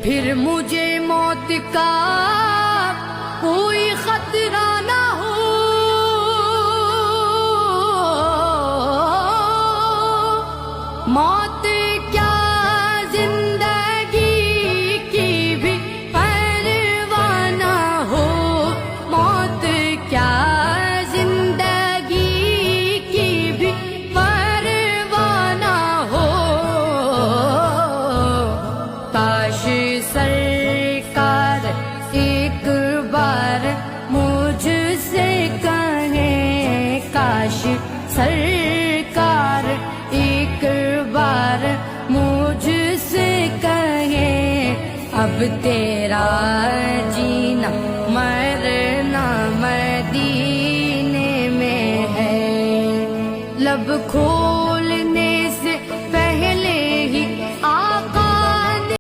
پھر مجھے موت کا کوئی خطرہ نہ ہو، موت کیا زندگی کی بھی پرواہ نہ ہو، موت کیا زندگی کی بھی پرواہ نہ ہو۔ کاش سرکار ایک بار مجھ سے کہیں، کاش سرکار ایک بار مجھ سے کہیں، اب تیرا جینا مرنا مدینے میں ہے، لب کھو